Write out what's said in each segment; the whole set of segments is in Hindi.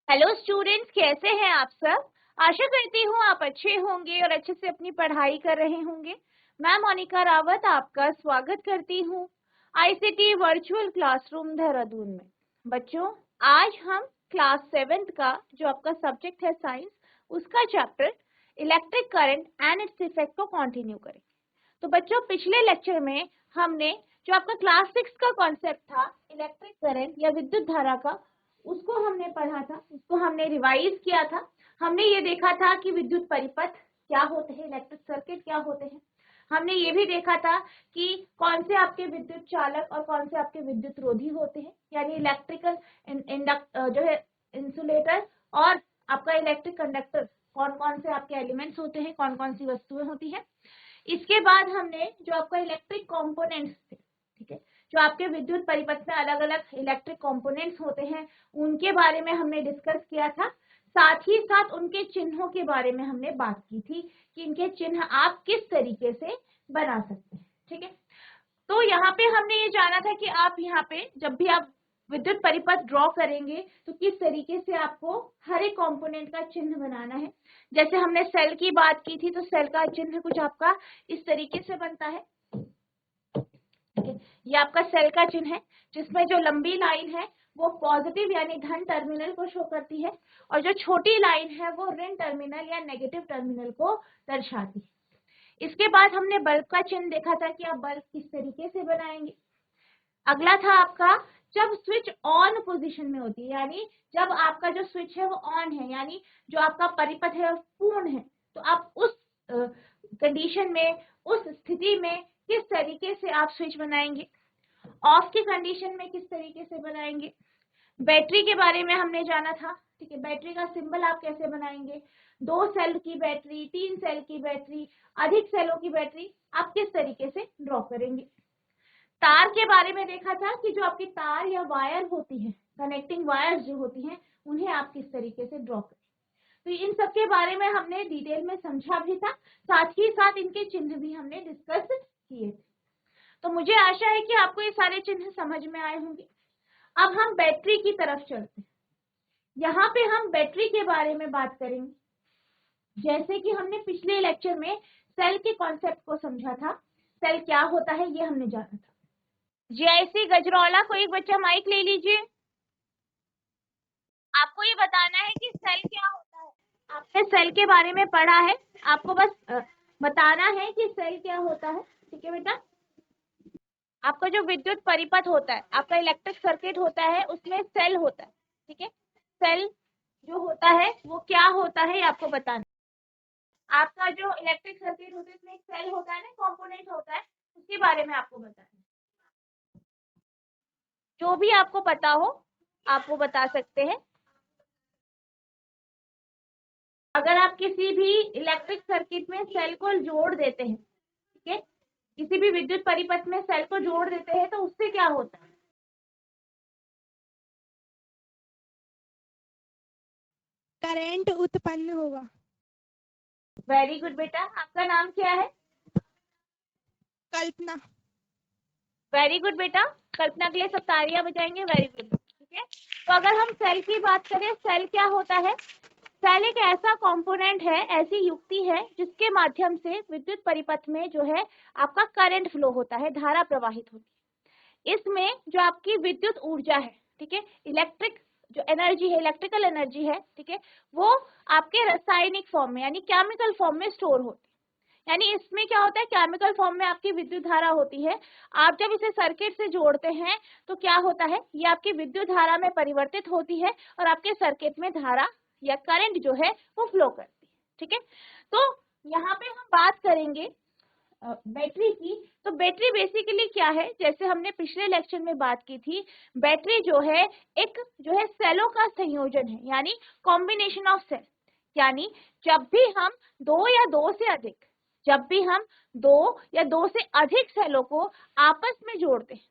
हेलो स्टूडेंट्स, कैसे हैं आप सब। आशा करती हूँ आप अच्छे होंगे और अच्छे से अपनी पढ़ाई कर रहे होंगे। मैं मोनिका रावत आपका स्वागत करती हूँ आईसीटी वर्चुअल क्लासरूम देहरादून में। बच्चों, आज हम क्लास 7th का जो आपका सब्जेक्ट है साइंस, उसका chapter electric current and its effect को कंटिन्यू करेंगे। तो बच्चों, पिछले लेक्चर में हमने जो आपका क्लास 6 का कॉन्सेप्ट था इलेक्ट्रिक करंट या विद्युत धारा का, उसको हमने पढ़ा था, उसको हमने रिवाइज किया था। हमने ये देखा था कि विद्युत परिपथ क्या होते हैं, इलेक्ट्रिक सर्किट क्या होते हैं। हमने ये भी देखा था कि कौन से आपके विद्युत चालक और कौन से आपके विद्युत रोधी होते हैं, यानी इलेक्ट्रिकल जो है इंसुलेटर और आपका इलेक्ट्रिक कंडक्टर, कौन कौन से आपके एलिमेंट्स होते हैं, कौन कौन सी वस्तुएं होती हैं। इसके बाद हमने जो आपका इलेक्ट्रिक कंपोनेंट्स थे, ठीक है, जो आपके विद्युत परिपथ में अलग अलग इलेक्ट्रिक कंपोनेंट्स होते हैं, उनके बारे में हमने डिस्कस किया था। साथ ही साथ उनके चिन्हों के बारे में हमने बात की थी कि इनके चिन्ह आप किस तरीके से बना सकते हैं। ठीक है, तो यहाँ पे हमने ये जाना था कि आप यहाँ पे जब भी आप विद्युत परिपथ ड्रॉ करेंगे तो किस तरीके से आपको हर एक कंपोनेंट का चिन्ह बनाना है। जैसे हमने सेल की बात की थी, तो सेल का चिन्ह कुछ आपका इस तरीके से बनता है। ये आपका सेल का चिन्ह है, जिसमें जो लंबी लाइन है वो पॉजिटिव यानी धन टर्मिनल को शो करती है और जो छोटी लाइन है वो ऋण टर्मिनल या नेगेटिव टर्मिनल को दर्शाती है। इसके बाद हमने बल्ब का चिन्ह देखा था कि आप बल्ब किस तरीके से बनाएंगे। अगला था आपका जब स्विच ऑन पोजीशन में होती है, यानी जब आपका जो स्विच है वो ऑन है, यानी जो आपका परिपथ है वो पूर्ण है, तो आप उस कंडीशन में, उस स्थिति में किस तरीके से आप स्विच बनाएंगे। ऑफ की कंडीशन में किस तरीके से बनाएंगे। बैटरी के बारे में हमने जाना था, ठीक है, बैटरी का सिंबल आप कैसे बनाएंगे। 2 सेल की बैटरी, 3 सेल की बैटरी, अधिक सेलों की बैटरी आप किस तरीके से ड्रॉ करेंगे। तार के बारे में देखा था कि जो आपकी तार या वायर होती है, कनेक्टिंग वायर्स जो होती हैं, उन्हें आप किस तरीके से ड्रॉ करें। तो इन सब के बारे में हमने डिटेल में समझा भी था, साथ ही साथ इनके चिन्ह भी हमने डिस्कस किए थे। तो मुझे आशा है कि आपको ये सारे चिन्ह समझ में आए होंगे। अब हम बैटरी की तरफ चलते हैं। यहाँ पे हम बैटरी के बारे में बात करेंगे। जैसे कि हमने पिछले लेक्चर में सेल के कॉन्सेप्ट को समझा था, सेल क्या होता है ये हमने जाना था। जैसी गजरौला, कोई एक बच्चा माइक ले लीजिए। आपको ये बताना है कि सेल क्या होता है। आपने सेल के बारे में पढ़ा है, आपको बस बताना है कि सेल क्या होता है। ठीक है बेटा, आपका जो विद्युत परिपथ होता है, आपका इलेक्ट्रिक सर्किट होता है, उसमें सेल होता है। ठीक है, सेल जो होता है वो क्या होता है ये आपको बताना। आपका जो इलेक्ट्रिक सर्किट होता है उसमें एक सेल होता है ना, कंपोनेंट होता है, उसके बारे में आपको बताना। जो भी आपको पता हो आप वो बता सकते हैं। अगर आप किसी भी इलेक्ट्रिक सर्किट में सेल को जोड़ देते हैं, ठीक है, किसी भी विद्युत परिपथ में सेल को जोड़ देते हैं, तो उससे क्या होता है। करंट उत्पन्न होगा। वेरी गुड बेटा, आपका नाम क्या है। कल्पना। वेरी गुड बेटा, कल्पना के लिए सब तालियां बजाएंगे। Very good. ठीक है, तो अगर हम सेल की बात करें, सेल क्या होता है। सेल एक ऐसा कंपोनेंट है, ऐसी युक्ति है जिसके माध्यम से विद्युत परिपथ में जो है आपका करंट फ्लो होता है, धारा प्रवाहित होती है। इसमें जो आपकी विद्युत ऊर्जा है, ठीक है, इलेक्ट्रिक जो एनर्जी है, इलेक्ट्रिकल एनर्जी है, ठीक है, वो आपके रासायनिक फॉर्म में यानी केमिकल फॉर्म में स्टोर होती है। यानी इसमें क्या होता है, केमिकल फॉर्म में आपकी विद्युत धारा होती है। आप जब इसे सर्किट से जोड़ते हैं तो क्या होता है, ये आपकी विद्युत धारा में परिवर्तित होती है और आपके सर्किट में धारा या करंट जो है वो फ्लो करती है। ठीक है, तो यहाँ पे हम बात करेंगे बैटरी की। तो बैटरी बेसिकली क्या है, जैसे हमने पिछले लेक्चर में बात की थी, बैटरी जो है एक जो है सेलों का संयोजन है, यानी कॉम्बिनेशन ऑफ सेल। यानी जब भी हम दो या दो से अधिक जब भी हम दो या दो से अधिक सेलों को आपस में जोड़ते हैं,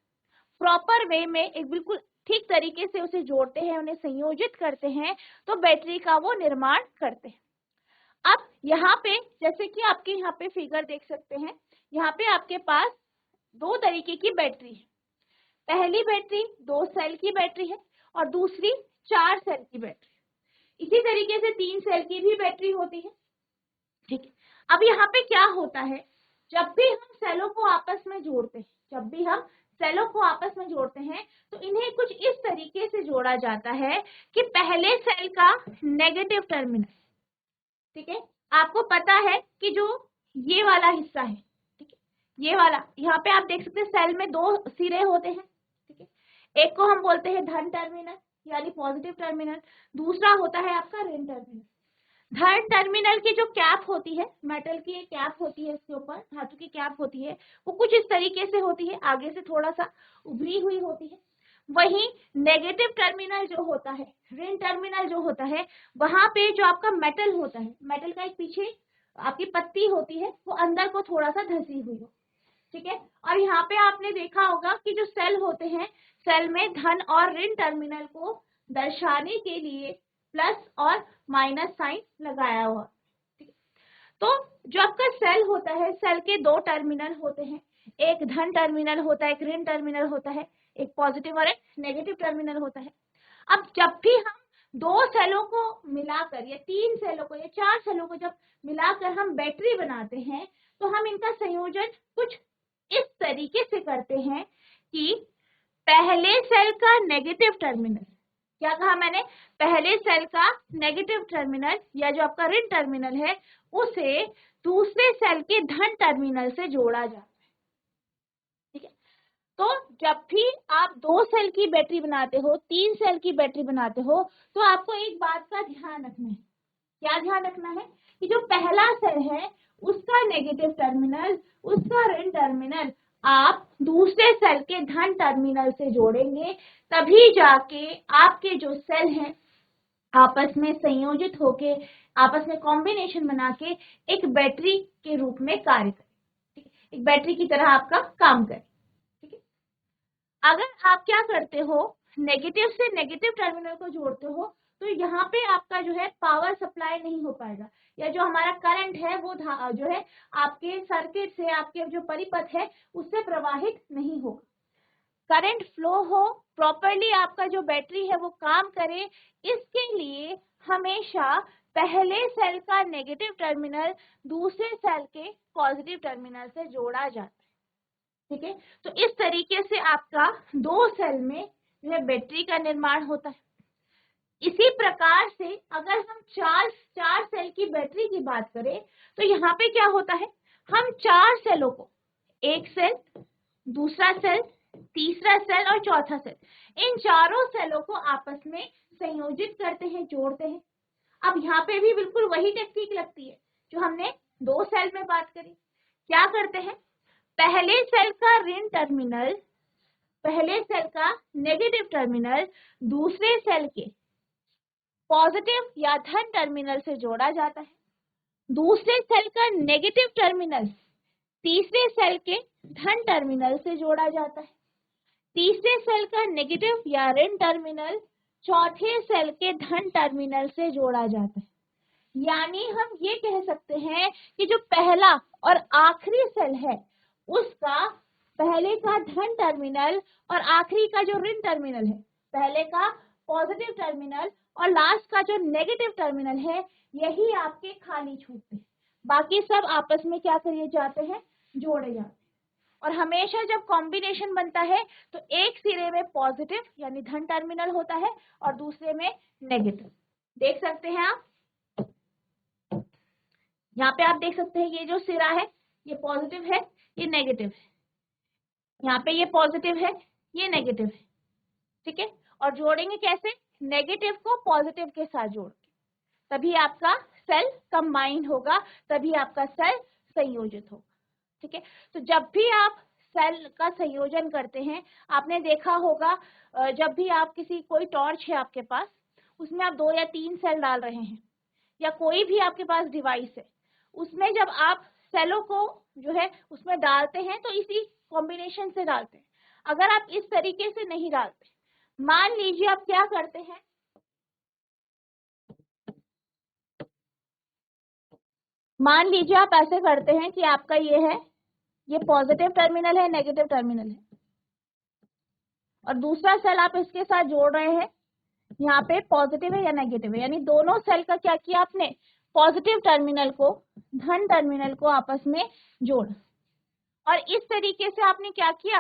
प्रॉपर वे में, एक बिल्कुल ठीक तरीके से उसे जोड़ते हैं, उन्हें संयोजित करते हैं, तो बैटरी का वो निर्माण करते हैं। अब यहाँ पे जैसे कि आपके यहाँ पे फिगर देख सकते हैं, यहाँ पे आपके पास 2 तरीके की बैटरी है। पहली बैटरी 2 सेल की बैटरी है और दूसरी 4 सेल की बैटरी। इसी तरीके से 3 सेल की भी बैटरी होती है। ठीक है, अब यहाँ पे क्या होता है, जब भी हम सेलों को आपस में जोड़ते हैं, जब भी हम सेलों को आपस में जोड़ते हैं तो इन्हें कुछ इस तरीके से जोड़ा जाता है कि पहले सेल का नेगेटिव टर्मिनल, ठीक है, आपको पता है कि जो ये वाला हिस्सा है, ठीक है, ये वाला, यहाँ पे आप देख सकते हैं सेल में 2 सिरे होते हैं, ठीक है, एक को हम बोलते हैं धन टर्मिनल यानी पॉजिटिव टर्मिनल, दूसरा होता है आपका ऋण टर्मिनल। धन टर्मिनल की जो कैप होती है, मेटल की एक कैप होती है, इसके ऊपर धातु की कैप होती है, वो कुछ इस तरीके से होती है, आगे से थोड़ा सा उभरी हुई होती है। वहीं नेगेटिव टर्मिनल जो होता है, ऋण टर्मिनल जो होता है, वहां पे जो आपका मेटल होता है, मेटल का एक पीछे आपकी पत्ती होती है, वो अंदर को थोड़ा सा धसी हुई हो, ठीक है। और यहाँ पे आपने देखा होगा कि जो सेल होते हैं, सेल में धन और ऋण टर्मिनल को दर्शाने के लिए प्लस और माइनस साइन लगाया हुआ, ठीक है। तो जो आपका सेल होता है, सेल के 2 टर्मिनल होते हैं, एक धन टर्मिनल होता है, एक ऋण टर्मिनल होता है, एक पॉजिटिव और एक नेगेटिव टर्मिनल होता है। अब जब भी हम 2 सेलों को मिलाकर या 3 सेलों को या 4 सेलों को जब मिलाकर हम बैटरी बनाते हैं तो हम इनका संयोजन कुछ इस तरीके से करते हैं कि पहले सेल का नेगेटिव टर्मिनल, क्या कहा मैंने, पहले सेल का नेगेटिव टर्मिनल या जो आपका ऋण टर्मिनल है उसे दूसरे सेल के धन टर्मिनल से जोड़ा जाता है, ठीक है। तो जब भी आप 2 सेल की बैटरी बनाते हो, 3 सेल की बैटरी बनाते हो, तो आपको एक बात का ध्यान रखना है। क्या ध्यान रखना है कि जो पहला सेल है उसका नेगेटिव टर्मिनल, उसका ऋण टर्मिनल आप दूसरे सेल के धन टर्मिनल से जोड़ेंगे, तभी जाके आपके जो सेल हैं आपस में संयोजित होके, आपस में कॉम्बिनेशन बना के एक बैटरी के रूप में कार्य करें, एक बैटरी की तरह आपका काम करे, ठीक है। अगर आप क्या करते हो, नेगेटिव से नेगेटिव टर्मिनल को जोड़ते हो तो यहाँ पे आपका जो है पावर सप्लाई नहीं हो पाएगा, या जो हमारा करंट है वो जो है आपके सर्किट से, आपके जो परिपथ है उससे प्रवाहित नहीं होगा। करंट फ्लो हो प्रॉपरली, आपका जो बैटरी है वो काम करे, इसके लिए हमेशा पहले सेल का नेगेटिव टर्मिनल दूसरे सेल के पॉजिटिव टर्मिनल से जोड़ा जाता है, ठीक है। तो इस तरीके से आपका 2 सेल में जो है बैटरी का निर्माण होता है। इसी प्रकार से अगर हम 4 सेल की बैटरी की बात करें तो यहाँ पे क्या होता है, हम 4 सेलों को, एक सेल, दूसरा सेल, तीसरा सेल और चौथा सेल, इन चारों सेलों को आपस में संयोजित करते हैं, जोड़ते हैं। अब यहाँ पे भी बिल्कुल वही टेक्निक लगती है जो हमने 2 सेल में बात करी। क्या करते हैं, पहले सेल का ऋण टर्मिनल, पहले सेल का नेगेटिव टर्मिनल दूसरे सेल के पॉजिटिव या धन टर्मिनल से जोड़ा जाता है, दूसरे सेल का नेगेटिव टर्मिनल तीसरे सेल के धन टर्मिनल से जोड़ा जाता है, तीसरे सेल का नेगेटिव या ऋण टर्मिनल चौथे सेल के धन टर्मिनल से जोड़ा जाता है। यानी हम ये कह सकते हैं कि जो पहला और आखिरी सेल है उसका पहले का धन टर्मिनल और आखिरी का जो ऋण टर्मिनल है, पहले का पॉजिटिव टर्मिनल और लास्ट का जो नेगेटिव टर्मिनल है, यही आपके खाली छूटते हैं, बाकी सब आपस में क्या किए जाते हैं, जोड़े जाते हैं। और हमेशा जब कॉम्बिनेशन बनता है तो एक सिरे में पॉजिटिव यानी धन टर्मिनल होता है और दूसरे में नेगेटिव। देख सकते हैं आप, यहाँ पे आप देख सकते हैं ये जो सिरा है ये पॉजिटिव है, ये नेगेटिव है, यहाँ पे ये पॉजिटिव है, ये नेगेटिव है, ठीक है। और जोड़ेंगे कैसे, नेगेटिव को पॉजिटिव के साथ जोड़ के, तभी आपका सेल कंबाइंड होगा, तभी आपका सेल संयोजित होगा, ठीक है। तो जब भी आप सेल का संयोजन करते हैं, आपने देखा होगा जब भी आप कोई टॉर्च है आपके पास, उसमें आप 2 या 3 सेल डाल रहे हैं, या कोई भी आपके पास डिवाइस है, उसमें जब आप सेलों को जो है उसमें डालते हैं तो इसी कॉम्बिनेशन से डालते हैं। अगर आप इस तरीके से नहीं डालते, मान लीजिए आप क्या करते हैं, मान लीजिए आप ऐसे करते हैं कि आपका ये है, ये पॉजिटिव टर्मिनल है, नेगेटिव टर्मिनल है, और दूसरा सेल आप इसके साथ जोड़ रहे हैं, यहाँ पे पॉजिटिव है या नेगेटिव है, यानी दोनों सेल का क्या किया आपने, पॉजिटिव टर्मिनल को, धन टर्मिनल को आपस में जोड़ा। और इस तरीके से आपने क्या किया,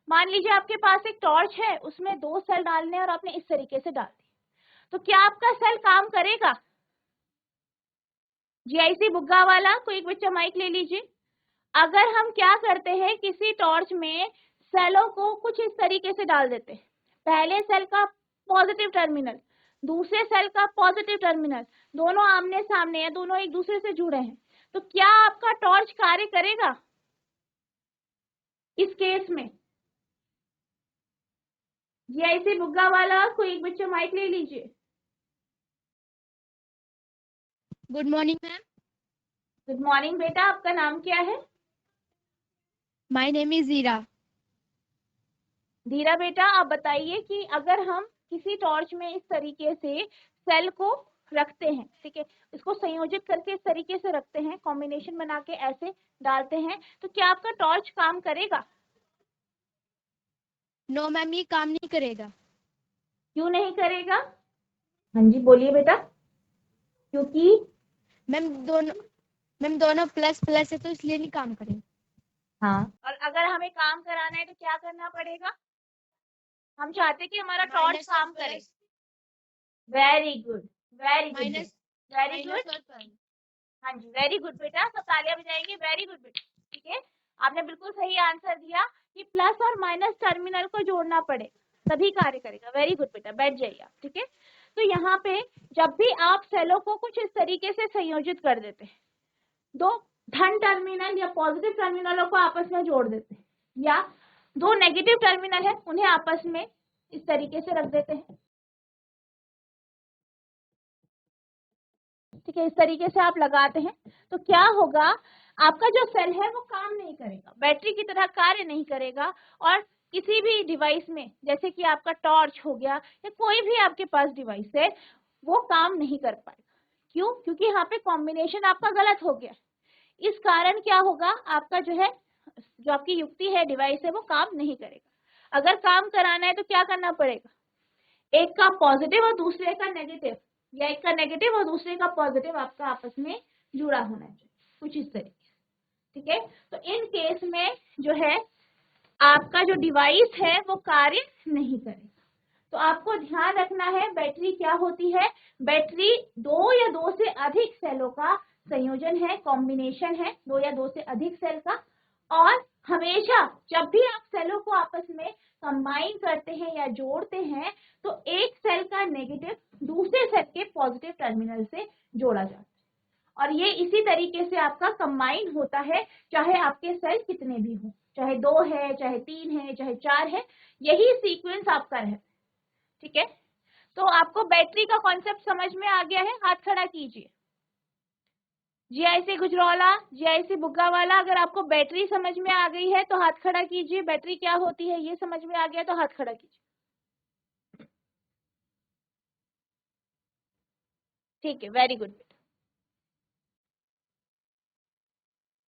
मान लीजिए आपके पास एक टॉर्च है, उसमें 2 सेल डालने हैं और आपने इस तरीके से डाल दी, तो क्या आपका सेल काम करेगा? जीआईसी बुग्गा वाला कोई एक बच्चा माइक ले लीजिए। अगर हम क्या करते हैं, किसी टॉर्च में सेलों को कुछ इस तरीके से डाल देते हैं, पहले सेल का पॉजिटिव टर्मिनल, दूसरे सेल का पॉजिटिव टर्मिनल, दोनों आमने सामने है, दोनों एक दूसरे से जुड़े हैं, तो क्या आपका टॉर्च कार्य करेगा इस केस में? जीआईसी बुग्गा वाला कोई एक बच्चा माइक ले लीजिए। Good morning ma'am. Good morning बेटा, आपका नाम क्या है? माय नेम इज ज़ीरा। धीरा बेटा, आप बताइए कि अगर हम किसी टॉर्च में इस तरीके से सेल को रखते हैं, ठीक है, इसको संयोजित करके इस तरीके से रखते हैं, कॉम्बिनेशन बना के ऐसे डालते हैं, तो क्या आपका टॉर्च काम करेगा? नो मैम, ये काम नहीं करेगा। क्यों नहीं करेगा? हाँ जी बोलिए बेटा। क्योंकि मैम दोनों प्लस प्लस है तो इसलिए नहीं काम करेगा। हाँ, और अगर हमें काम कराना है तो क्या करना पड़ेगा? हम चाहते हैं कि हमारा टॉर्च काम करे। Very good, very good, very good. हाँ जी, वेरी गुड बेटा, सब तालियां बजाएंगे, वेरी गुड बेटा। ठीक है, आपने बिल्कुल सही आंसर दिया कि प्लस और माइनस टर्मिनल को जोड़ना पड़ेगा तभी कार्य करेगा। वेरी गुड बेटा, बैठ जाइए आप। ठीक है, तो यहाँ पे जब भी आप सेलों को कुछ इस तरीके से संयोजित कर देते हैं, 2 धन टर्मिनल या पॉजिटिव टर्मिनलों को आपस में जोड़ देते हैं, या 2 नेगेटिव टर्मिनल है उन्हें आपस में इस तरीके से रख देते हैं, ठीक है, इस तरीके से आप लगाते हैं, तो क्या होगा, आपका जो सेल है वो काम नहीं करेगा, बैटरी की तरह कार्य नहीं करेगा, और किसी भी डिवाइस में, जैसे कि आपका टॉर्च हो गया या कोई भी आपके पास डिवाइस है, वो काम नहीं कर पाएगा। क्यों? क्योंकि यहाँ पे कॉम्बिनेशन आपका गलत हो गया। इस कारण क्या होगा, आपका जो है, जो आपकी युक्ति है, डिवाइस है, वो काम नहीं करेगा। अगर काम कराना है तो क्या करना पड़ेगा, एक का पॉजिटिव और दूसरे का नेगेटिव, या एक का नेगेटिव और दूसरे का पॉजिटिव आपका आपस में जुड़ा होना चाहिए, कुछ इस तरीके से। ठीक है, तो इन केस में जो है आपका जो डिवाइस है वो कार्य नहीं करेगा। तो आपको ध्यान रखना है, बैटरी क्या होती है, बैटरी 2 या 2 से अधिक सेलों का संयोजन है, कॉम्बिनेशन है, 2 या 2 से अधिक सेल का। और हमेशा जब भी आप सेलों को आपस में कंबाइन करते हैं या जोड़ते हैं, तो एक सेल का नेगेटिव दूसरे सेल के पॉजिटिव टर्मिनल से जोड़ा जाता है, और ये इसी तरीके से आपका कंबाइन होता है, चाहे आपके सेल कितने भी हो, चाहे 2 है, चाहे 3 है, चाहे 4 है, यही सीक्वेंस आपका रहता है। ठीक है, तो आपको बैटरी का कॉन्सेप्ट समझ में आ गया है? हाथ खड़ा कीजिए। जीआईसी गुजरौला, जीआईसी बुग्गा वाला, अगर आपको बैटरी समझ में आ गई है तो हाथ खड़ा कीजिए। बैटरी क्या होती है ये समझ में आ गया तो हाथ खड़ा कीजिए। ठीक है, very good.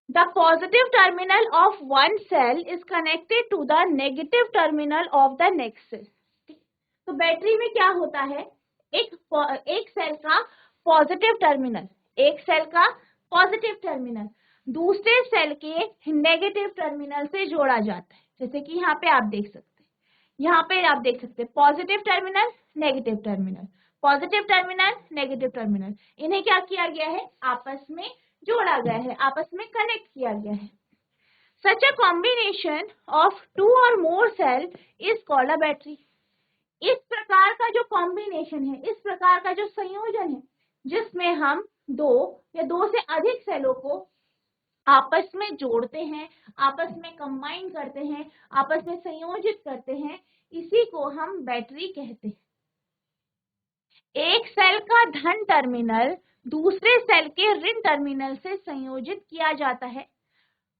The positive terminal of one cell is connected to the negative terminal of the next cell. तो बैटरी में क्या होता है, एक सेल का पॉजिटिव टर्मिनल, एक सेल का पॉजिटिव टर्मिनल दूसरे सेल के नेगेटिव टर्मिनल से जोड़ा जाता है। जैसे कि यहाँ पे आप देख सकते हैं, यहाँ पे आप देख सकते हैं positive terminal, negative terminal, positive terminal, negative terminal, इन्हें क्या किया गया है, आपस में जोड़ा गया है, आपस में कनेक्ट किया गया है। Such a combination of 2 or more cell is called a battery. इस प्रकार का जो कॉम्बिनेशन है, इस प्रकार का जो संयोजन है, जिसमें हम 2 या 2 से अधिक सेलों को आपस में जोड़ते हैं, आपस में कंबाइन करते हैं, आपस में संयोजित करते हैं, इसी को हम बैटरी कहते हैं। एक सेल का धन टर्मिनल दूसरे सेल के ऋण टर्मिनल से संयोजित किया जाता है।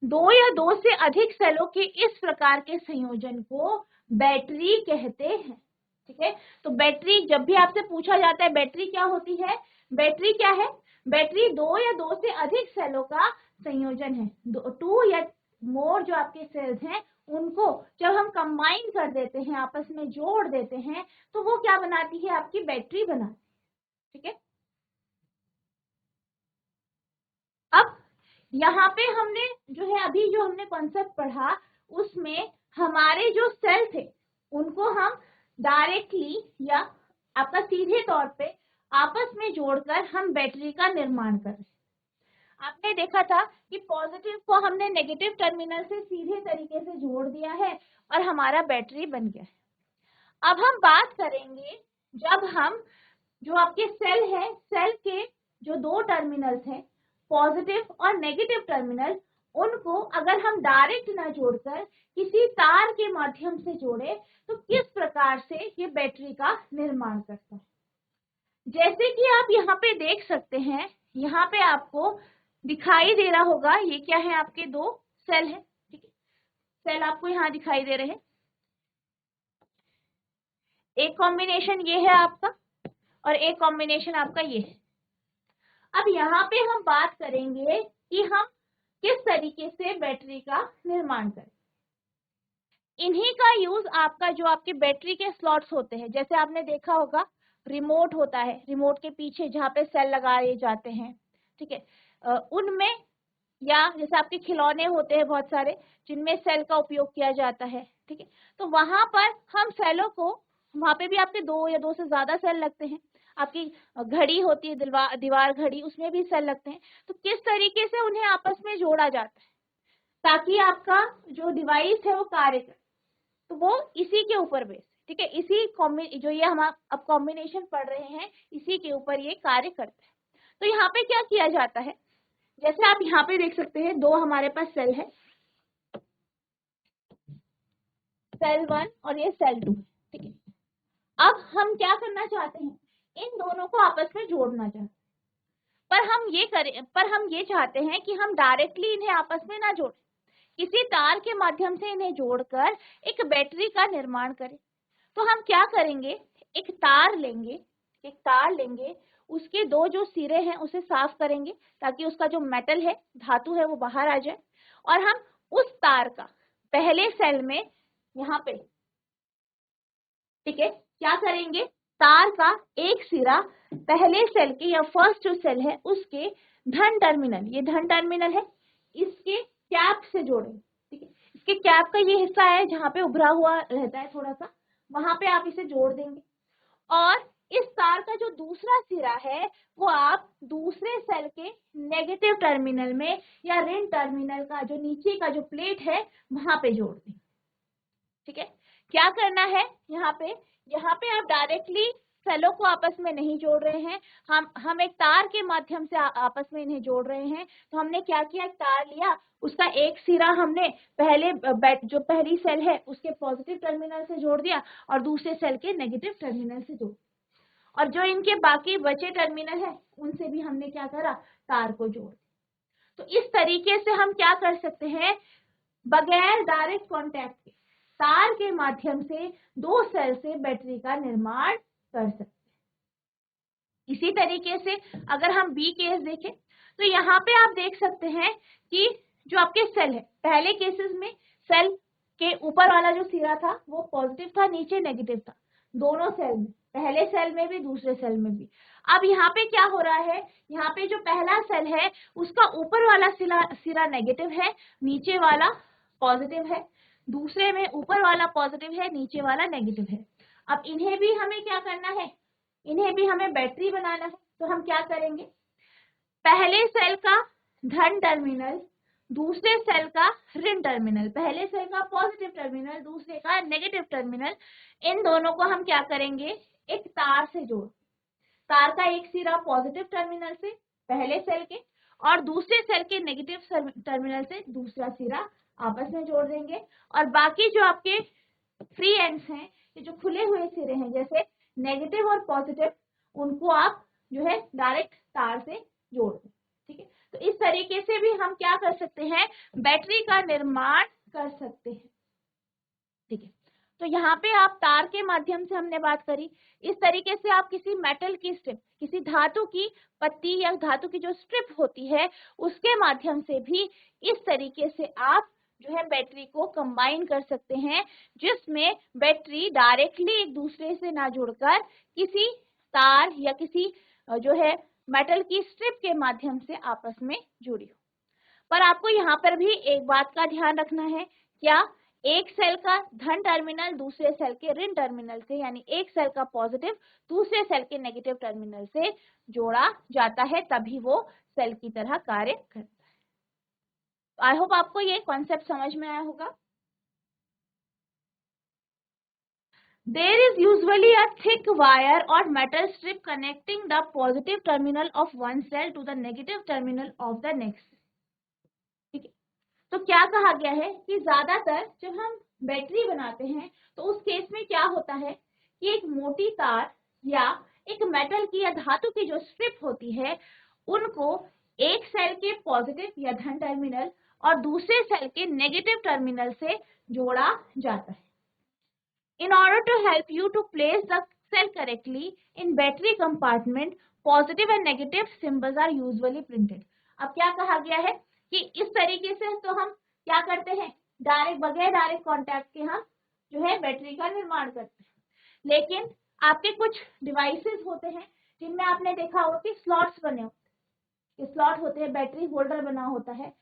2 या 2 से अधिक सेलों के इस प्रकार के संयोजन को बैटरी कहते हैं। ठीक है, तो बैटरी, जब भी आपसे पूछा जाता है बैटरी क्या होती है, बैटरी क्या है, बैटरी 2 या 2 से अधिक सेलों का संयोजन है। 2 या मोर जो आपके सेल्स हैं उनको जब हम कंबाइन कर देते हैं, आपस में जोड़ देते हैं, तो वो क्या बनाती है, आपकी बैटरी बनाती है। ठीक है, अब यहाँ पे हमने जो है अभी जो हमने कॉन्सेप्ट पढ़ा उसमें हमारे जो सेल थे उनको हम डायरेक्टली या आपका सीधे तौर पे आपस में जोड़कर हम बैटरी का निर्माण कर रहे हैं। आपने देखा था कि पॉजिटिव को हमने नेगेटिव टर्मिनल से सीधे तरीके से जोड़ दिया है और हमारा बैटरी बन गया है। अब हम बात करेंगे जब हम जो आपके सेल है, सेल के जो दो टर्मिनल्स हैं, पॉजिटिव और नेगेटिव टर्मिनल, उनको अगर हम डायरेक्ट ना जोड़कर किसी तार के माध्यम से जोड़े तो किस प्रकार से ये बैटरी का निर्माण करता है। जैसे कि आप यहाँ पे देख सकते हैं, यहाँ पे आपको दिखाई दे रहा होगा, ये क्या है, आपके दो सेल है। ठीक है, सेल आपको यहाँ दिखाई दे रहे हैं। एक कॉम्बिनेशन ये है आपका और एक कॉम्बिनेशन आपका ये है। अब यहाँ पे हम बात करेंगे कि हम किस तरीके से बैटरी का निर्माण करें। इन्हीं का यूज आपका जो आपके बैटरी के स्लॉट्स होते हैं, जैसे आपने देखा होगा रिमोट होता है, रिमोट के पीछे जहाँ पे सेल लगाए जाते हैं, ठीक है, उनमें, या जैसे आपके खिलौने होते हैं बहुत सारे जिनमें सेल का उपयोग किया जाता है। ठीक है, तो वहां पर हम सेलों को, वहां पे भी आपके दो या दो से ज्यादा सेल लगते हैं। आपकी घड़ी होती है, दीवार घड़ी, उसमें भी सेल लगते हैं। तो किस तरीके से उन्हें आपस में जोड़ा जाता है ताकि आपका जो डिवाइस है वो कार्य करे, तो वो इसी के ऊपर बेस, ठीक है, इसी जो ये हम अब कॉम्बिनेशन पढ़ रहे हैं इसी के ऊपर ये कार्य करता है। तो यहाँ पे क्या किया जाता है, जैसे आप यहाँ पे देख सकते हैं दो हमारे पास सेल है, सेल 1 और ये सेल 2। ठीक है, अब हम क्या करना चाहते हैं, इन दोनों को आपस में जोड़ना चाहते हैं, पर हम ये चाहते हैं कि हम डायरेक्टली इन्हें आपस में ना जोड़ें, किसी तार के माध्यम से इन्हें जोड़कर एक बैटरी का निर्माण करें। तो हम क्या करेंगे, एक तार लेंगे, उसके दो जो सिरे हैं उसे साफ करेंगे ताकि उसका जो मेटल है, धातु है, वो बाहर आ जाए, और हम उस तार का पहले सेल में यहाँ पे, ठीक है, क्या करेंगे, तार का एक सिरा पहले सेल के या फर्स्ट जो सेल है उसके धन टर्मिनल, ये धन टर्मिनल है, इसके कैप से जोड़ें। ठीक है, इसके कैप का ये हिस्सा है जहाँ पे उभरा हुआ रहता है थोड़ा सा, वहां पे आप इसे जोड़ देंगे, और इस तार का जो दूसरा सिरा है वो आप दूसरे सेल के नेगेटिव टर्मिनल में या ऋण टर्मिनल का जो नीचे का जो प्लेट है वहां पे जोड़ दें। ठीक है, क्या करना है, यहाँ पे आप डायरेक्टली सेलों को आपस में नहीं जोड़ रहे हैं, हम एक तार के माध्यम से आपस में इन्हें जोड़ रहे हैं। तो हमने क्या किया, एक तार लिया, उसका एक सिरा हमने जो पहली सेल है उसके पॉजिटिव टर्मिनल से जोड़ दिया और दूसरे सेल के नेगेटिव टर्मिनल से जोड़, और जो इनके बाकी बचे टर्मिनल है उनसे भी हमने क्या करा, तार को जोड़। तो इस तरीके से हम क्या कर सकते हैं, बगैर डायरेक्ट कॉन्टैक्ट के तार के माध्यम से दो सेल से बैटरी का निर्माण कर सकते हैं। इसी तरीके से अगर हम बी केस देखें तो यहाँ पे आप देख सकते हैं कि जो आपके सेल है, पहले केसेस में सेल के ऊपर वाला जो सिरा था वो पॉजिटिव था, नीचे नेगेटिव था, दोनों सेल में, पहले सेल में भी दूसरे सेल में भी। अब यहाँ पे क्या हो रहा है, यहाँ पे जो पहला सेल है उसका ऊपर वाला सिरा नेगेटिव है, नीचे वाला पॉजिटिव है, दूसरे में ऊपर वाला पॉजिटिव है, नीचे वाला नेगेटिव है। अब इन्हें भी हमें क्या करना है, इन्हें भी हमें बैटरी बनाना है। तो हम क्या करेंगे, पहले सेल का धन टर्मिनल, दूसरे सेल का ऋण टर्मिनल, पहले सेल का पॉजिटिव टर्मिनल, दूसरे का नेगेटिव टर्मिनल, इन दोनों को हम क्या करेंगे, एक तार से जोड़, तार का एक सिरा पॉजिटिव टर्मिनल से पहले सेल के और दूसरे सेल के नेगेटिव टर्मिनल से दूसरा सिरा आपस में जोड़ देंगे, और बाकी जो आपके फ्री एंड्स हैं, ये जो खुले हुए सिरे हैं जैसे नेगेटिव और पॉजिटिव, उनको आप जो है डायरेक्ट तार से जोड़ दें। ठीक है, तो इस तरीके से भी हम क्या कर सकते हैं, बैटरी का निर्माण कर सकते हैं। ठीक है, तो यहाँ पे आप तार के माध्यम से हमने बात करी, इस तरीके से आप किसी मेटल की स्ट्रिप, किसी धातु की पत्ती या धातु की जो स्ट्रिप होती है उसके माध्यम से भी इस तरीके से आप जो है बैटरी को कंबाइन कर सकते हैं, जिसमें बैटरी डायरेक्टली एक दूसरे से ना जुड़कर किसी तार या किसी जो है मेटल की स्ट्रिप के माध्यम से आपस में जुड़ी हो। पर आपको यहाँ पर भी एक बात का ध्यान रखना है, क्या एक सेल का धन टर्मिनल दूसरे सेल के ऋण टर्मिनल से, यानी एक सेल का पॉजिटिव दूसरे सेल के नेगेटिव टर्मिनल से जोड़ा जाता है, तभी वो सेल की तरह कार्य करता है। आई होप आपको ये कॉन्सेप्ट समझ में आया होगा। There is usually a thick wire or metal strip connecting the positive terminal of one cell to the negative terminal of the next. ठीक है, तो क्या कहा गया है कि ज्यादातर जब हम बैटरी बनाते हैं तो उस केस में क्या होता है कि एक मोटी तार या एक मेटल की या धातु की जो स्ट्रिप होती है, उनको एक सेल के पॉजिटिव या धन टर्मिनल और दूसरे सेल के नेगेटिव टर्मिनल से जोड़ा जाता है। In order to help you to place the cell correctly in battery compartment, positive and negative symbols are usually printed. अब क्या कहा गया है कि इस तरीके से तो हम क्या करते हैं, डायरेक्ट बगैर डायरेक्ट कांटेक्ट के हम जो है बैटरी का निर्माण करते हैं, लेकिन आपके कुछ डिवाइसेस होते हैं जिनमें आपने देखा होगा कि स्लॉट्स बने होते हैं, स्लॉट होते हैं, बैटरी होल्डर बना होता है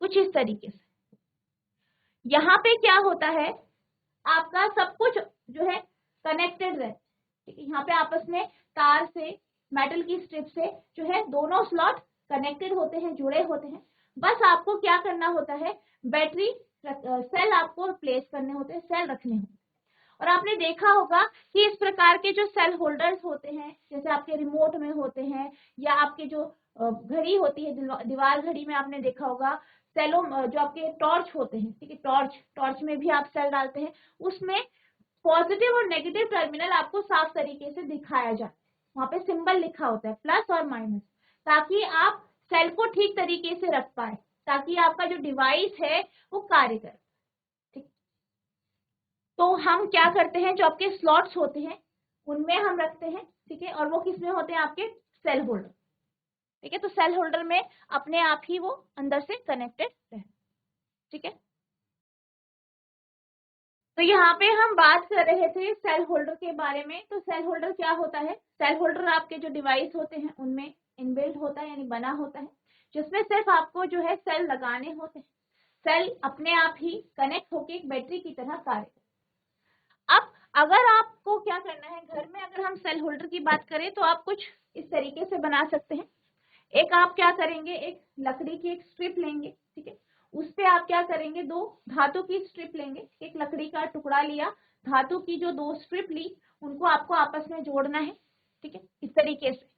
कुछ इस तरीके से। यहाँ पे क्या होता है, आपका सब कुछ जो है कनेक्टेड रहता है, यहाँ पे आपस में तार से मेटल की स्ट्रिप से जो है दोनों स्लॉट कनेक्टेड होते हैं, जुड़े होते हैं। बस आपको क्या करना होता है, बैटरी सेल आपको प्लेस करने होते हैं, सेल रखने होते हैं। और आपने देखा होगा कि इस प्रकार के जो सेल होल्डर्स होते हैं, जैसे आपके रिमोट में होते हैं या आपके जो घड़ी होती है, दीवार घड़ी में आपने देखा होगा सेलों जो आपके टॉर्च होते हैं, ठीक है, टॉर्च में भी आप सेल डालते हैं, उसमें पॉजिटिव और नेगेटिव टर्मिनल आपको साफ तरीके से दिखाया जाता है, वहां पे सिंबल लिखा होता है प्लस और माइनस, ताकि आप सेल को ठीक तरीके से रख पाए, ताकि आपका जो डिवाइस है वो कार्य करे। ठीक, तो हम क्या करते हैं, जो आपके स्लॉट्स होते हैं उनमें हम रखते हैं, ठीक है, और वो किसमें होते हैं, आपके सेल होल्डर, ठीक है। तो सेल होल्डर में अपने आप ही वो अंदर से कनेक्टेड है, ठीक है। तो यहाँ पे हम बात कर रहे थे सेल होल्डर के बारे में। तो सेल होल्डर क्या होता है, सेल होल्डर आपके जो डिवाइस होते हैं उनमें इनबिल्ट होता है, यानी बना होता है, जिसमें सिर्फ आपको जो है सेल लगाने होते हैं, सेल अपने आप ही कनेक्ट होके एक बैटरी की तरह कार्य करते हैं। अब अगर आपको क्या करना है, घर में अगर हम सेल होल्डर की बात करें तो आप कुछ इस तरीके से बना सकते हैं। एक आप क्या करेंगे, एक लकड़ी की एक स्ट्रिप लेंगे, ठीक है, उस पे आप क्या करेंगे, दो धातु की स्ट्रिप लेंगे, एक लकड़ी का टुकड़ा लिया, धातु की जो दो स्ट्रिप ली, उनको आपको आपस में जोड़ना है, ठीक है, इस तरीके से।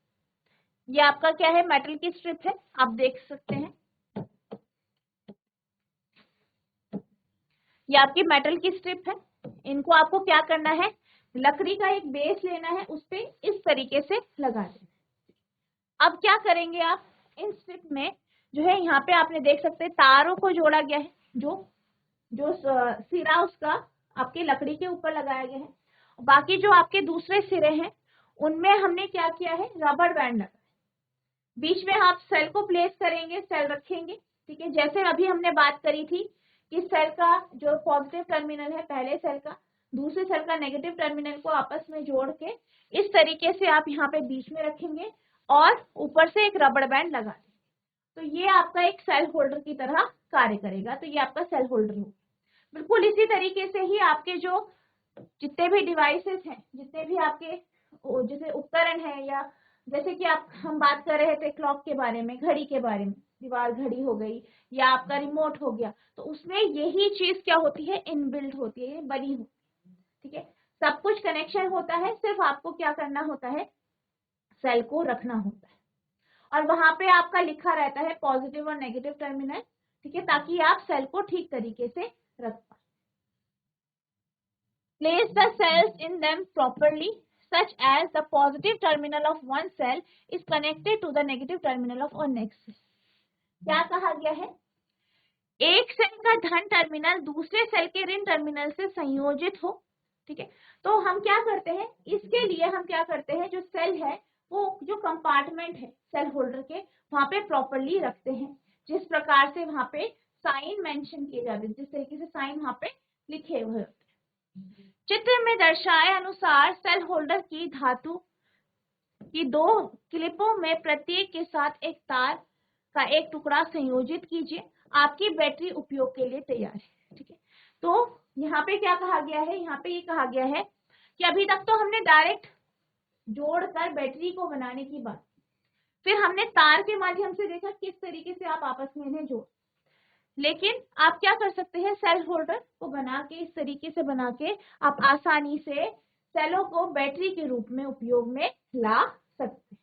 ये आपका क्या है, मेटल की स्ट्रिप है, आप देख सकते हैं, ये आपकी मेटल की स्ट्रिप है। इनको आपको क्या करना है, लकड़ी का एक बेस लेना है, उस पे इस तरीके से लगा देना। अब क्या करेंगे आप, इन स्ट्रिप में जो है यहाँ पे आपने देख सकते हैं तारों को जोड़ा गया है, जो सिरा उसका आपके लकड़ी के ऊपर लगाया गया है। बाकी जो आपके दूसरे सिरे हैं उनमें हमने क्या किया है, रबर बैंड लगा, बीच में आप सेल को प्लेस करेंगे, सेल रखेंगे, ठीक है। जैसे अभी हमने बात करी थी कि सेल का जो पॉजिटिव टर्मिनल है पहले सेल का, दूसरे सेल का नेगेटिव टर्मिनल को आपस में जोड़ के इस तरीके से आप यहाँ पे बीच में रखेंगे और ऊपर से एक रबर बैंड लगा दें, तो ये आपका एक सेल होल्डर की तरह कार्य करेगा। तो ये आपका सेल होल्डर होगा। बिल्कुल इसी तरीके से ही आपके जो जितने भी डिवाइसेस हैं, जितने भी आपके जैसे उपकरण है, या जैसे कि हम बात कर रहे थे क्लॉक के बारे में, घड़ी के बारे में, दीवार घड़ी हो गई या आपका रिमोट हो गया, तो उसमें यही चीज क्या होती है, इनबिल्ट होती है, बनी होती है, ठीक है। सब कुछ कनेक्शन होता है, सिर्फ आपको क्या करना होता है, सेल को रखना होता है, और वहां पे आपका लिखा रहता है पॉजिटिव और नेगेटिव टर्मिनल, ठीक है, ताकि आप सेल को ठीक तरीके से रख पाए। Place the cells in them properly such as the positive terminal of one cell is connected to the negative terminal of our next cell. क्या कहा गया है, एक सेल का धन टर्मिनल दूसरे सेल के ऋण टर्मिनल से संयोजित हो, ठीक है। तो हम क्या करते हैं, इसके लिए हम क्या करते हैं, जो सेल है वो जो कंपार्टमेंट है सेल होल्डर के, वहां पे प्रॉपरली रखते हैं, जिस प्रकार से वहां पे साइन मेंशन किए जाते हैं, जिस तरीके से साइन यहाँ पे लिखे हुए होते हैं। चित्र में दर्शाए अनुसार सेल होल्डर की धातु की 2 क्लिपों में प्रत्येक के साथ एक तार का एक टुकड़ा संयोजित कीजिए। आपकी बैटरी उपयोग के लिए तैयार है। ठीक है, तो यहाँ पे क्या कहा गया है, यहाँ पे ये कहा गया है कि अभी तक तो हमने डायरेक्ट जोड़कर बैटरी को बनाने की बात, फिर हमने तार के माध्यम से देखा किस तरीके से आप आपस में इन्हें जोड़, लेकिन आप क्या कर सकते हैं, सेल होल्डर को बना के इस तरीके से बना के आप आसानी से सेलों को बैटरी के रूप में उपयोग में ला सकते हैं।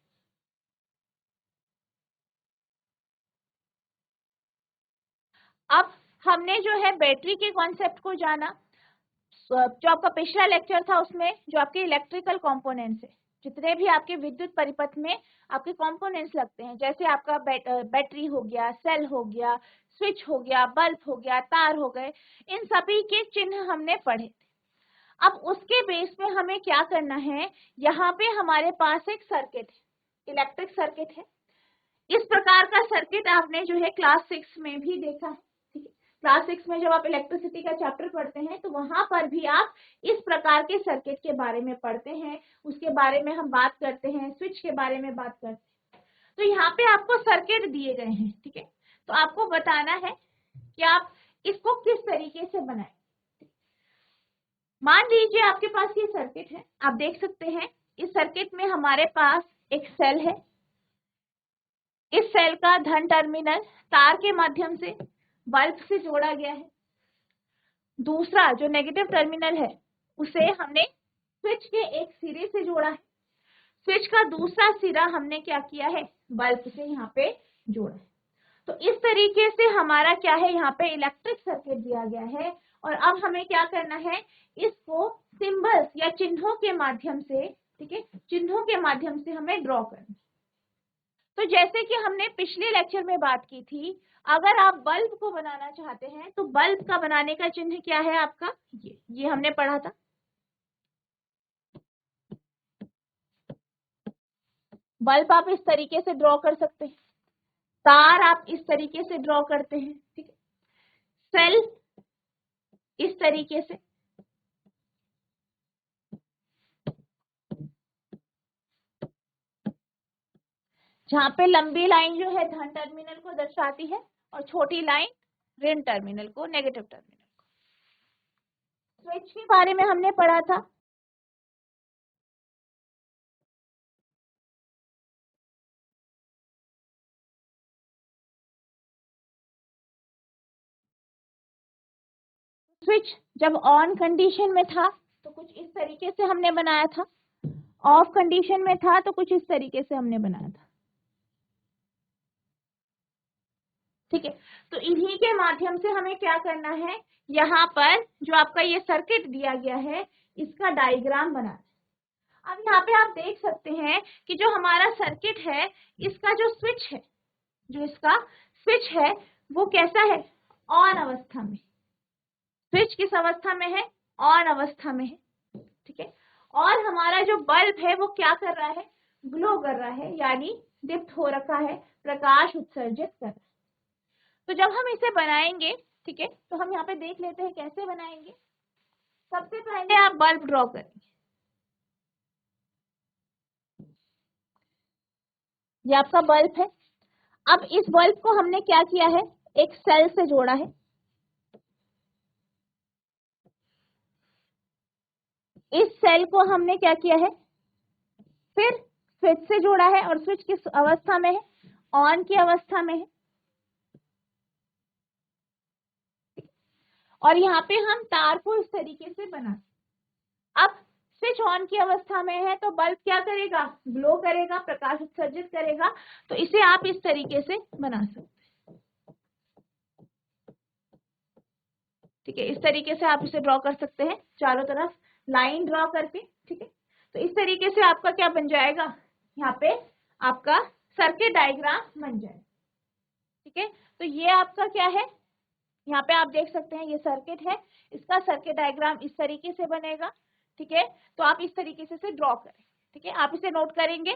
अब हमने जो है बैटरी के कॉन्सेप्ट को जाना। जो आपका पिछला लेक्चर था उसमें जो आपके इलेक्ट्रिकल कंपोनेंट्स है, जितने भी आपके विद्युत परिपथ में आपके कंपोनेंट्स लगते हैं, जैसे आपका बैटरी हो गया, सेल हो गया, स्विच हो गया, बल्ब हो गया, तार हो गए, इन सभी के चिन्ह हमने पढ़े थे। अब उसके बेस में हमें क्या करना है, यहाँ पे हमारे पास एक सर्किट है, इलेक्ट्रिक सर्किट है। इस प्रकार का सर्किट आपने जो है क्लास 6 में भी देखा है। ठीक है, क्लास 6 में जब आप इलेक्ट्रिसिटी का चैप्टर पढ़ते हैं तो वहां पर भी आप इस प्रकार के सर्किट के बारे में पढ़ते हैं, उसके बारे में हम बात करते हैं, स्विच के बारे में बात करते हैं। तो यहाँ पे आपको सर्किट दिए गए हैं। ठीक है, तो आपको बताना है कि आप इसको किस तरीके से बनाएं। मान लीजिए आपके पास ये सर्किट है, आप देख सकते हैं इस सर्किट में हमारे पास एक सेल है। इस सेल का धन टर्मिनल तार के माध्यम से बल्ब से जोड़ा गया है। दूसरा जो नेगेटिव टर्मिनल है उसे हमने स्विच के एक सिरे से जोड़ा है। स्विच का दूसरा सिरा हमने क्या किया है, बल्ब से यहाँ पे जोड़ा है। तो इस तरीके से हमारा क्या है, यहाँ पे इलेक्ट्रिक सर्किट दिया गया है। और अब हमें क्या करना है, इसको सिंबल्स या चिन्हों के माध्यम से, ठीक है, चिन्हों के माध्यम से हमें ड्रॉ करना। तो जैसे कि हमने पिछले लेक्चर में बात की थी, अगर आप बल्ब को बनाना चाहते हैं तो बल्ब का बनाने का चिन्ह क्या है आपका, ये हमने पढ़ा था। बल्ब आप इस तरीके से ड्रॉ कर सकते हैं, तार आप इस तरीके से ड्रॉ करते हैं, ठीक है, सेल इस तरीके से, जहां पे लंबी लाइन जो है धन टर्मिनल को दर्शाती है और छोटी लाइन ऋण टर्मिनल को, नेगेटिव टर्मिनल को। स्विच के बारे में हमने पढ़ा था। स्विच जब ऑन कंडीशन में था तो कुछ इस तरीके से हमने बनाया था, ऑफ कंडीशन में था तो कुछ इस तरीके से हमने बनाया था। ठीक है, तो इन्हीं के माध्यम से हमें क्या करना है, यहाँ पर जो आपका ये सर्किट दिया गया है इसका डायग्राम बनाना है। अब यहाँ पे आप देख सकते हैं कि जो हमारा सर्किट है इसका जो स्विच है, जो इसका स्विच है वो कैसा है, ऑन अवस्था में। स्विच किस अवस्था में है, ऑन अवस्था में है। ठीक है, और हमारा जो बल्ब है वो क्या कर रहा है, ग्लो कर रहा है, यानी दीप्त हो रखा है, प्रकाश उत्सर्जित कर रहा है। तो जब हम इसे बनाएंगे, ठीक है, तो हम यहाँ पे देख लेते हैं कैसे बनाएंगे। सबसे पहले आप बल्ब ड्रॉ करेंगे। ये आपका बल्ब है। अब इस बल्ब को हमने क्या किया है, एक सेल से जोड़ा है। इस सेल को हमने क्या किया है, फिर स्विच से जोड़ा है। और स्विच किस अवस्था में है, ऑन की अवस्था में है। और यहाँ पे हम तार को इस तरीके से बना, अब स्विच ऑन की अवस्था में है तो बल्ब क्या करेगा, ग्लो करेगा, प्रकाश उत्सर्जित करेगा। तो इसे आप इस तरीके से बना सकते हैं। ठीक है, इस तरीके से आप इसे ड्रॉ कर सकते हैं, चारों तरफ लाइन ड्रॉ करके। ठीक है, तो इस तरीके से आपका क्या बन जाएगा, यहाँ पे आपका सर्किट डायग्राम बन जाएगा। ठीक है, तो ये आपका क्या है, यहाँ पे आप देख सकते हैं ये सर्किट है, इसका सर्किट डायग्राम इस तरीके से बनेगा। ठीक है, तो आप इस तरीके से इसे ड्रॉ करें। ठीक है, आप इसे नोट करेंगे।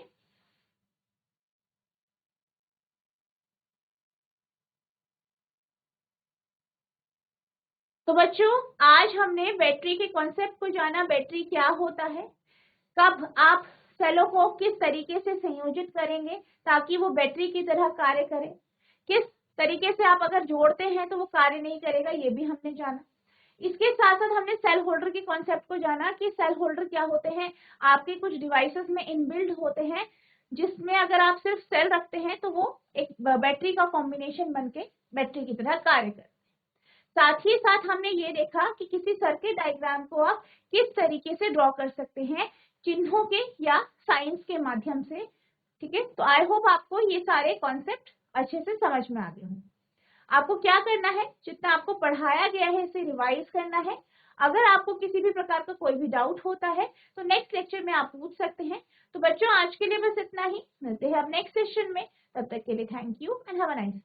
तो बच्चों आज हमने बैटरी के कॉन्सेप्ट को जाना, बैटरी क्या होता है, कब आप सेलों को किस तरीके से संयोजित करेंगे ताकि वो बैटरी की तरह कार्य करे, किस तरीके से आप अगर जोड़ते हैं तो वो कार्य नहीं करेगा, ये भी हमने जाना। इसके साथ साथ हमने सेल होल्डर के कॉन्सेप्ट को जाना कि सेल होल्डर क्या होते हैं। आपके कुछ डिवाइसेस में इनबिल्ड होते हैं जिसमें अगर आप सिर्फ सेल रखते हैं तो वो एक बैटरी का कॉम्बिनेशन बनके बैटरी की तरह कार्य करते हैं। साथ ही साथ हमने ये देखा कि किसी सर्किट डायग्राम को आप किस तरीके से ड्रॉ कर सकते हैं, चिन्हों के या साइंस के माध्यम से। ठीक है, तो आई होप आपको ये सारे कॉन्सेप्ट अच्छे से समझ में आ गए हों। आपको क्या करना है, जितना आपको पढ़ाया गया है इसे रिवाइज करना है। अगर आपको किसी भी प्रकार का कोई भी डाउट होता है तो नेक्स्ट लेक्चर में आप पूछ सकते हैं। तो बच्चों आज के लिए बस इतना ही, मिलते हैं अब नेक्स्ट सेशन में। तब तक के लिए thank you and have a nice day.